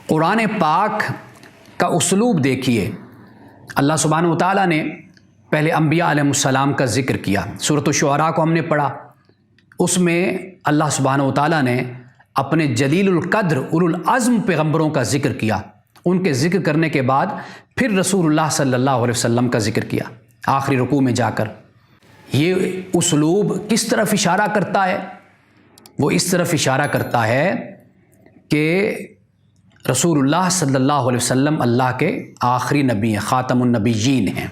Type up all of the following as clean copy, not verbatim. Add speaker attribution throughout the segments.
Speaker 1: قرآن پاک کا اسلوب دیکھیے، اللہ سبحانہ و تعالیٰ نے پہلے انبیاء علیہ السلام کا ذکر کیا۔ سورۃ الشعراء کو ہم نے پڑھا، اس میں اللہ سبحانہ و تعالیٰ نے اپنے جلیل القدر اولو العزم پیغمبروں کا ذکر کیا۔ ان کے ذکر کرنے کے بعد پھر رسول اللہ صلی اللہ علیہ وسلم کا ذکر کیا آخری رکوع میں جا کر۔ یہ اسلوب کس طرف اشارہ کرتا ہے؟ وہ اس طرف اشارہ کرتا ہے کہ رسول اللہ صلی اللہ علیہ وسلم اللہ کے آخری نبی ہیں، خاتم النبیین ہیں۔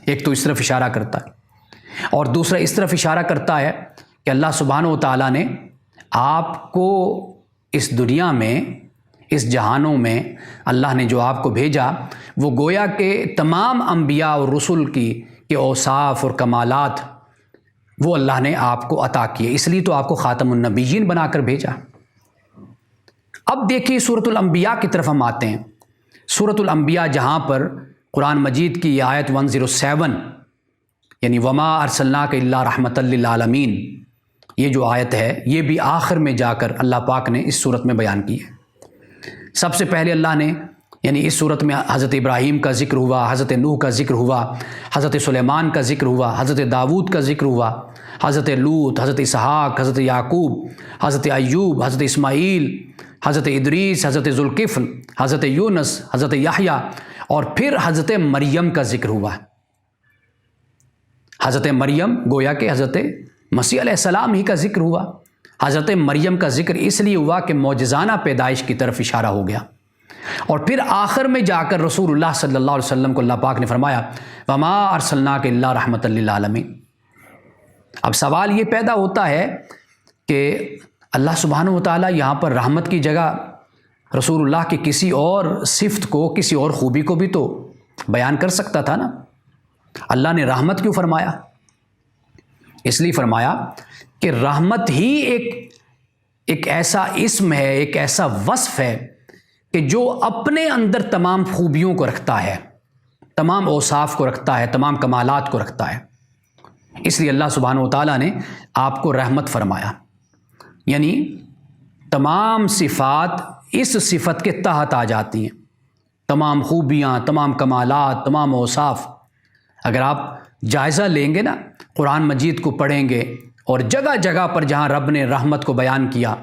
Speaker 1: ایک تو اس طرف اشارہ کرتا ہے، اور دوسرا اس طرف اشارہ کرتا ہے کہ اللہ سبحانہ و تعالیٰ نے آپ کو اس دنیا میں، اس جہانوں میں اللہ نے جو آپ کو بھیجا، وہ گویا کہ تمام انبیاء اور رسل کے اوصاف اور کمالات وہ اللہ نے آپ کو عطا کیے، اس لیے تو آپ کو خاتم النبیین بنا کر بھیجا۔ اب دیکھیے سورۃ الانبیاء کی طرف ہم آتے ہیں۔ سورۃ الانبیاء جہاں پر قرآن مجید کی یہ آیت 107 یعنی وما ارسلناک الا رحمۃ للعالمین، یہ جو آیت ہے یہ بھی آخر میں جا کر اللہ پاک نے اس صورت میں بیان کی ہے۔ سب سے پہلے اللہ نے یعنی اس صورت میں حضرت ابراہیم کا ذکر ہوا، حضرت نوح کا ذکر ہوا، حضرت سلیمان کا ذکر ہوا، حضرت داود کا ذکر ہوا، حضرت لوط، حضرت اسحاق، حضرت یعقوب، حضرت ایوب، حضرت اسماعیل، حضرت ادریس، حضرت ذوالکفل، حضرت یونس، حضرت یحییٰ، اور پھر حضرت مریم کا ذکر ہوا۔ حضرت مریم گویا کہ حضرت مسیح علیہ السلام ہی کا ذکر ہوا۔ حضرت مریم کا ذکر اس لیے ہوا کہ معجزانہ پیدائش کی طرف اشارہ ہو گیا، اور پھر آخر میں جا کر رسول اللہ صلی اللہ علیہ وسلم کو اللہ پاک نے فرمایا وما ارسلناک الا رحمۃ للعالمین۔ اب سوال یہ پیدا ہوتا ہے کہ اللہ سبحانہ و تعالیٰ یہاں پر رحمت کی جگہ رسول اللہ کی کسی اور صفت کو، کسی اور خوبی کو بھی تو بیان کر سکتا تھا نا۔ اللہ نے رحمت کیوں فرمایا؟ اس لیے فرمایا کہ رحمت ہی ایک ایسا اسم ہے، ایک ایسا وصف ہے کہ جو اپنے اندر تمام خوبیوں کو رکھتا ہے، تمام اوصاف کو رکھتا ہے، تمام کمالات کو رکھتا ہے۔ اس لیے اللہ سبحانہ و تعالیٰ نے آپ کو رحمت فرمایا، یعنی تمام صفات اس صفت کے تحت آ جاتی ہیں، تمام خوبیاں، تمام کمالات، تمام اوصاف۔ اگر آپ جائزہ لیں گے نا، قرآن مجید کو پڑھیں گے اور جگہ جگہ پر جہاں رب نے رحمت کو بیان کیا،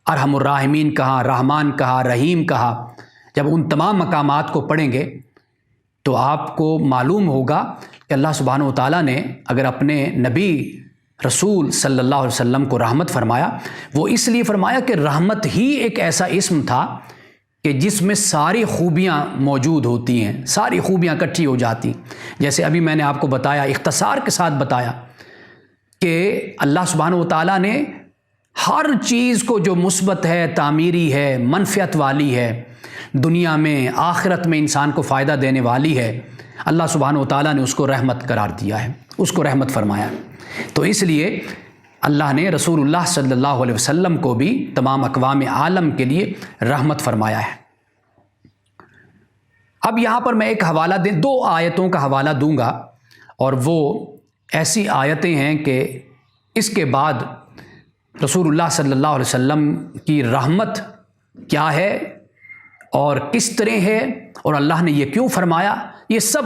Speaker 1: ارحم الراحمین کہا، رحمان کہا، رحیم کہا، جب ان تمام مقامات کو پڑھیں گے تو آپ کو معلوم ہوگا کہ اللہ سبحانہ و تعالیٰ نے اگر اپنے نبی رسول صلی اللہ علیہ وسلم کو رحمت فرمایا، وہ اس لیے فرمایا کہ رحمت ہی ایک ایسا اسم تھا کہ جس میں ساری خوبیاں موجود ہوتی ہیں، ساری خوبیاں اکٹھی ہو جاتی۔ جیسے ابھی میں نے آپ کو بتایا، اختصار کے ساتھ بتایا کہ اللہ سبحانہ و تعالیٰ نے ہر چیز کو جو مثبت ہے، تعمیری ہے، منفعت والی ہے، دنیا میں آخرت میں انسان کو فائدہ دینے والی ہے، اللہ سبحانہ و تعالیٰ نے اس کو رحمت قرار دیا ہے، اس کو رحمت فرمایا۔ تو اس لیے اللہ نے رسول اللہ صلی اللہ علیہ وسلم کو بھی تمام اقوام عالم کے لیے رحمت فرمایا ہے۔ اب یہاں پر میں ایک حوالہ دو آیتوں کا حوالہ دوں گا، اور وہ ایسی آیتیں ہیں کہ اس کے بعد رسول اللہ صلی اللہ علیہ وسلم کی رحمت کیا ہے اور کس طرح ہے، اور اللہ نے یہ کیوں فرمایا، یہ سب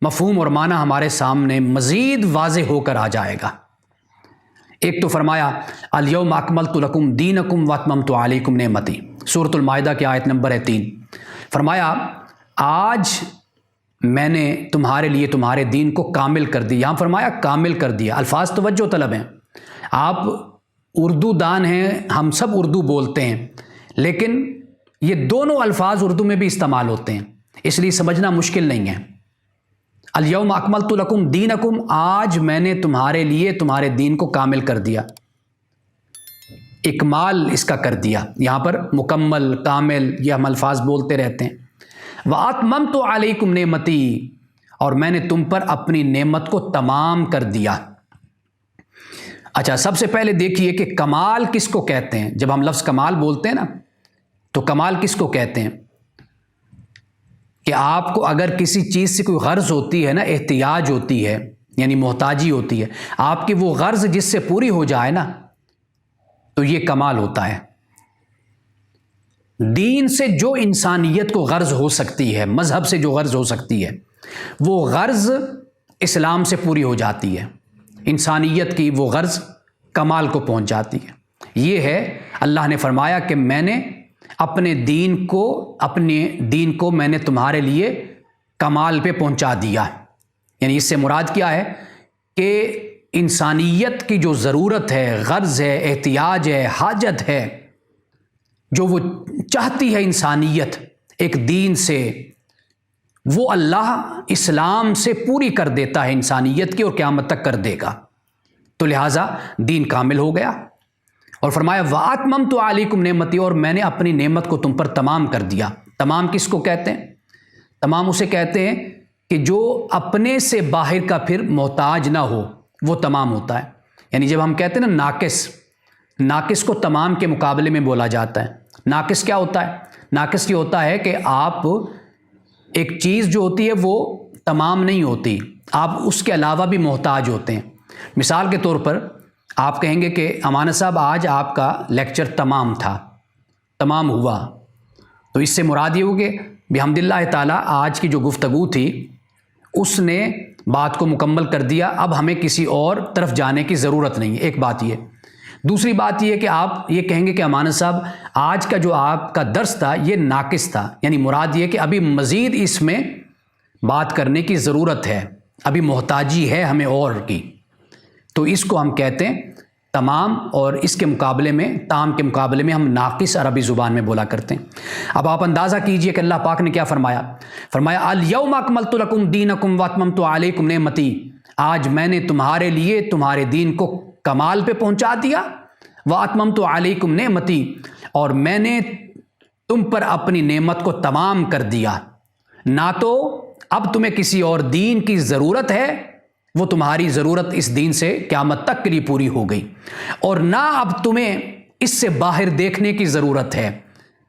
Speaker 1: مفہوم اور معنی ہمارے سامنے مزید واضح ہو کر آ جائے گا۔ ایک تو فرمایا الیوم اکملت لکم دینکم واتممت علیکم نعمتی، سورۃ المائدہ کی آیت نمبر ہے 3۔ فرمایا آج میں نے تمہارے لیے تمہارے دین کو کامل کر دیا۔ یہاں فرمایا کامل کر دیا، الفاظ توجہ طلب ہیں۔ آپ اردو دان ہیں، ہم سب اردو بولتے ہیں، لیکن یہ دونوں الفاظ اردو میں بھی استعمال ہوتے ہیں، اس لیے سمجھنا مشکل نہیں ہے۔ الیوم اکملت لکم دینکم، آج میں نے تمہارے لیے تمہارے دین کو کامل کر دیا، اکمال اس کا کر دیا۔ یہاں پر مکمل، کامل، یہ ہم الفاظ بولتے رہتے ہیں۔ واتممت علیکم نعمتی، اور میں نے تم پر اپنی نعمت کو تمام کر دیا۔ اچھا، سب سے پہلے دیکھیے کہ کمال کس کو کہتے ہیں۔ جب ہم لفظ کمال بولتے ہیں نا، تو کمال کس کو کہتے ہیں؟ کہ آپ کو اگر کسی چیز سے کوئی غرض ہوتی ہے نا، احتیاج ہوتی ہے، یعنی محتاجی ہوتی ہے، آپ کی وہ غرض جس سے پوری ہو جائے نا، تو یہ کمال ہوتا ہے۔ دین سے جو انسانیت کو غرض ہو سکتی ہے، مذہب سے جو غرض ہو سکتی ہے، وہ غرض اسلام سے پوری ہو جاتی ہے، انسانیت کی وہ غرض کمال کو پہنچ جاتی ہے۔ یہ ہے اللہ نے فرمایا کہ میں نے اپنے دین کو میں نے تمہارے لیے کمال پہ پہنچا دیا۔ یعنی اس سے مراد کیا ہے کہ انسانیت کی جو ضرورت ہے، غرض ہے، احتیاج ہے، حاجت ہے، جو وہ چاہتی ہے انسانیت ایک دین سے، وہ اللہ اسلام سے پوری کر دیتا ہے انسانیت کی، اور قیامت تک کر دے گا۔ تو لہٰذا دین کامل ہو گیا، اور فرمایا وَأَتْمَمْتُ عَلَيْكُمْ نِعْمَتِي، اور میں نے اپنی نعمت کو تم پر تمام کر دیا۔ تمام کس کو کہتے ہیں؟ تمام اسے کہتے ہیں کہ جو اپنے سے باہر کا پھر محتاج نہ ہو، وہ تمام ہوتا ہے۔ یعنی جب ہم کہتے ہیں نا ناقص کو تمام کے مقابلے میں بولا جاتا ہے۔ ناقص کیا ہوتا ہے؟ ناقص یہ ہوتا ہے کہ آپ ایک چیز جو ہوتی ہے وہ تمام نہیں ہوتی، آپ اس کے علاوہ بھی محتاج ہوتے ہیں۔ مثال کے طور پر آپ کہیں گے کہ امانت صاحب آج آپ کا لیکچر تمام ہوا، تو اس سے مراد یہ ہو کہ بحمد اللہ تعالیٰ آج کی جو گفتگو تھی اس نے بات کو مکمل کر دیا، اب ہمیں کسی اور طرف جانے کی ضرورت نہیں ہے۔ ایک بات یہ۔ دوسری بات یہ ہے کہ آپ یہ کہیں گے کہ امانت صاحب آج کا جو آپ کا درس تھا یہ ناقص تھا، یعنی مراد یہ کہ ابھی مزید اس میں بات کرنے کی ضرورت ہے، ابھی محتاجی ہے ہمیں اور کی۔ تو اس کو ہم کہتے ہیں تمام، اور اس کے مقابلے میں تام کے مقابلے میں ہم ناقص عربی زبان میں بولا کرتے ہیں۔ اب آپ اندازہ کیجئے کہ اللہ پاک نے کیا فرمایا۔ الیوم اکملت لکم دینکم واتممت علیکم نعمتی، آج میں نے تمہارے لیے تمہارے دین کو کمال پہ پہنچا دیا، واتممت علیکم نعمتی، اور میں نے تم پر اپنی نعمت کو تمام کر دیا۔ نہ تو اب تمہیں کسی اور دین کی ضرورت ہے، وہ تمہاری ضرورت اس دین سے قیامت تک کے لیے پوری ہو گئی، اور نہ اب تمہیں اس سے باہر دیکھنے کی ضرورت ہے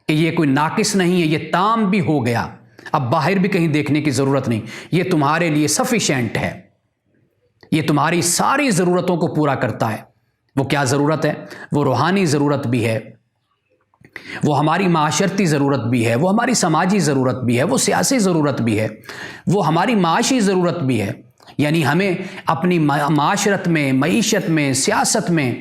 Speaker 1: کہ یہ کوئی ناقص نہیں ہے، یہ تام بھی ہو گیا، اب باہر بھی کہیں دیکھنے کی ضرورت نہیں، یہ تمہارے لیے سفیشینٹ ہے، یہ تمہاری ساری ضرورتوں کو پورا کرتا ہے۔ وہ کیا ضرورت ہے؟ وہ روحانی ضرورت بھی ہے، وہ ہماری معاشرتی ضرورت بھی ہے، وہ ہماری سماجی ضرورت بھی ہے، وہ سیاسی ضرورت بھی ہے، وہ ہماری معاشی ضرورت بھی ہے۔ یعنی ہمیں اپنی معاشرت میں، معیشت میں، سیاست میں،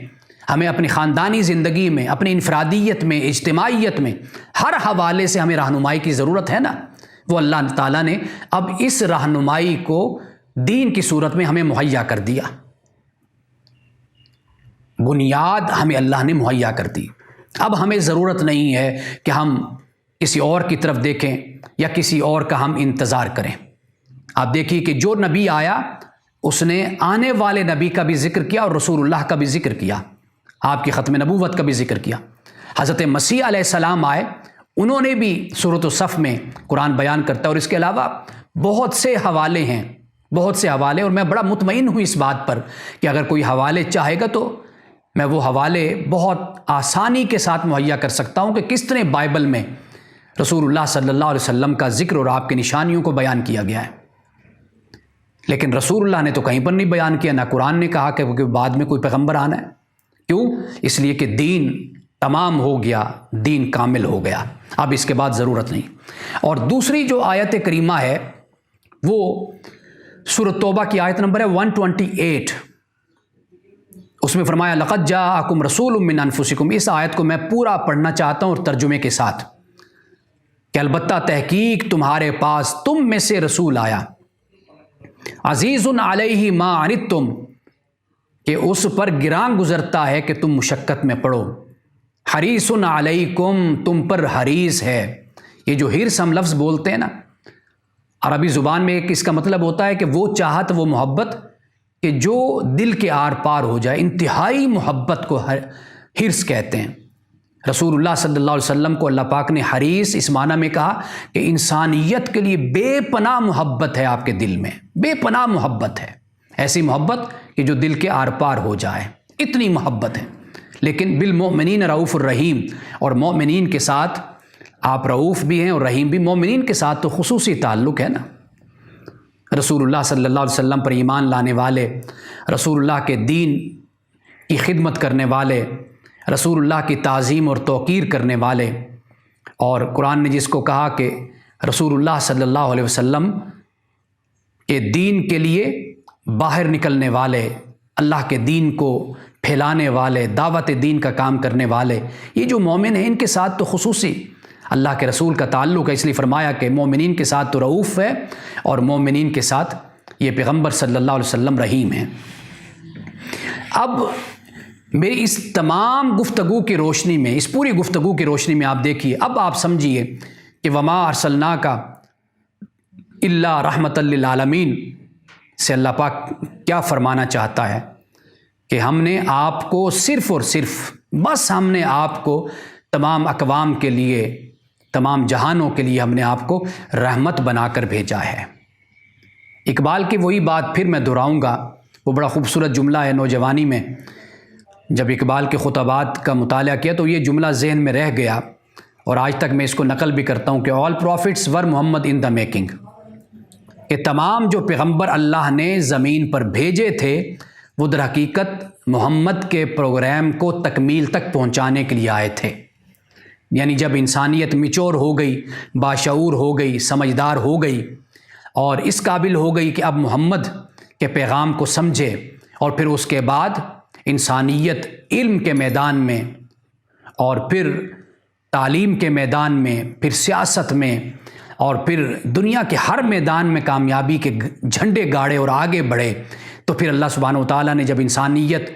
Speaker 1: ہمیں اپنی خاندانی زندگی میں، اپنی انفرادیت میں، اجتماعیت میں، ہر حوالے سے ہمیں رہنمائی کی ضرورت ہے نا۔ وہ اللہ تعالیٰ نے اب اس رہنمائی کو دین کی صورت میں ہمیں مہیا کر دیا، بنیاد ہمیں اللہ نے مہیا کر دی۔ اب ہمیں ضرورت نہیں ہے کہ ہم کسی اور کی طرف دیکھیں یا کسی اور کا ہم انتظار کریں۔ آپ دیکھیے کہ جو نبی آیا اس نے آنے والے نبی کا بھی ذکر کیا اور رسول اللہ کا بھی ذکر کیا، آپ کی ختم نبوت کا بھی ذکر کیا۔ حضرت مسیح علیہ السلام آئے، انہوں نے بھی سورۃ الصف میں قرآن بیان کرتا ہے، اور اس کے علاوہ بہت سے حوالے ہیں، بہت سے حوالے، اور میں بڑا مطمئن ہوں اس بات پر کہ اگر کوئی حوالے چاہے گا تو میں وہ حوالے بہت آسانی کے ساتھ مہیا کر سکتا ہوں کہ کس طرح بائبل میں رسول اللہ صلی اللہ علیہ وسلم کا ذکر اور آپ کی نشانیوں کو بیان کیا گیا ہے۔ لیکن رسول اللہ نے تو کہیں پر نہیں بیان کیا، نہ قرآن نے کہا کہ بعد میں کوئی پیغمبر آنا ہے۔ کیوں؟ اس لیے کہ دین تمام ہو گیا، دین کامل ہو گیا، اب اس کے بعد ضرورت نہیں۔ اور دوسری جو آیت کریمہ ہے وہ سورۃ توبہ کی آیت نمبر ہے 128، اس میں فرمایا لقد جاءکم رسول من انفسکم۔ اس آیت کو میں پورا پڑھنا چاہتا ہوں اور ترجمے کے ساتھ، کہ البتہ تحقیق تمہارے پاس تم میں سے رسول آیا، عزیز علیہ ما عنتم، کہ اس پر گراں گزرتا ہے کہ تم مشقت میں پڑو، حریص علیکم، تم پر حریص ہے۔ یہ جو حرص ہم لفظ بولتے ہیں نا عربی زبان میں، ایک اس کا مطلب ہوتا ہے کہ وہ چاہت، وہ محبت کہ جو دل کے آر پار ہو جائے، انتہائی محبت کو حرص کہتے ہیں۔ رسول اللہ صلی اللہ علیہ وسلم کو اللہ پاک نے حریص اس معنی میں کہا کہ انسانیت کے لیے بے پناہ محبت ہے، آپ کے دل میں بے پناہ محبت ہے، ایسی محبت کہ جو دل کے آر پار ہو جائے، اتنی محبت ہے۔ لیکن بالمؤمنین رؤوف الرحیم، اور مومنین کے ساتھ آپ رؤوف بھی ہیں اور رحیم بھی، مومنین کے ساتھ تو خصوصی تعلق ہے نا۔ رسول اللہ صلی اللہ علیہ وسلم پر ایمان لانے والے، رسول اللہ کے دین کی خدمت کرنے والے، رسول اللہ کی تعظیم اور توقیر کرنے والے، اور قرآن نے جس کو کہا کہ رسول اللہ صلی اللہ علیہ وسلم کے دین کے لیے باہر نکلنے والے، اللہ کے دین کو پھیلانے والے، دعوت دین کا کام کرنے والے، یہ جو مومن ہیں ان کے ساتھ تو خصوصی اللہ کے رسول کا تعلق ہے، اس لیے فرمایا کہ مومنین کے ساتھ تو رؤوف ہے اور مومنین کے ساتھ یہ پیغمبر صلی اللہ علیہ وسلم رحیم ہیں۔ اب میری اس تمام گفتگو کی روشنی میں، اس پوری گفتگو کی روشنی میں آپ دیکھیے، اب آپ سمجھیے کہ وما ارسلناک الا رحمۃ للعالمین سے اللہ پاک کیا فرمانا چاہتا ہے کہ ہم نے آپ کو صرف اور صرف بس ہم نے آپ کو تمام اقوام کے لیے، تمام جہانوں کے لیے ہم نے آپ کو رحمت بنا کر بھیجا ہے۔ اقبال کی وہی بات پھر میں دہراؤں گا، وہ بڑا خوبصورت جملہ ہے نوجوانی میں جب اقبال کے خطبات کا مطالعہ کیا تو یہ جملہ ذہن میں رہ گیا اور آج تک میں اس کو نقل بھی کرتا ہوں کہ آل prophets were Muhammad in the making, کہ تمام جو پیغمبر اللہ نے زمین پر بھیجے تھے وہ در حقیقت محمد کے پروگرام کو تکمیل تک پہنچانے کے لیے آئے تھے۔ یعنی جب انسانیت میچور ہو گئی، باشعور ہو گئی، سمجھدار ہو گئی اور اس قابل ہو گئی کہ اب محمد کے پیغام کو سمجھے، اور پھر اس کے بعد انسانیت علم کے میدان میں اور پھر تعلیم کے میدان میں، پھر سیاست میں اور پھر دنیا کے ہر میدان میں کامیابی کے جھنڈے گاڑے اور آگے بڑھے، تو پھر اللہ سبحانہ وتعالیٰ نے جب انسانیت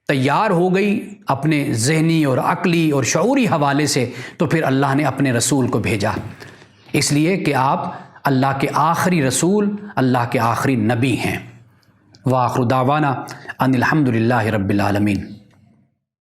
Speaker 1: تیار ہو گئی اپنے ذہنی اور عقلی اور شعوری حوالے سے، تو پھر اللہ نے اپنے رسول کو بھیجا، اس لیے کہ آپ اللہ کے آخری رسول، اللہ کے آخری نبی ہیں۔ وآخر دعوانا ان الحمد للہ رب العالمین۔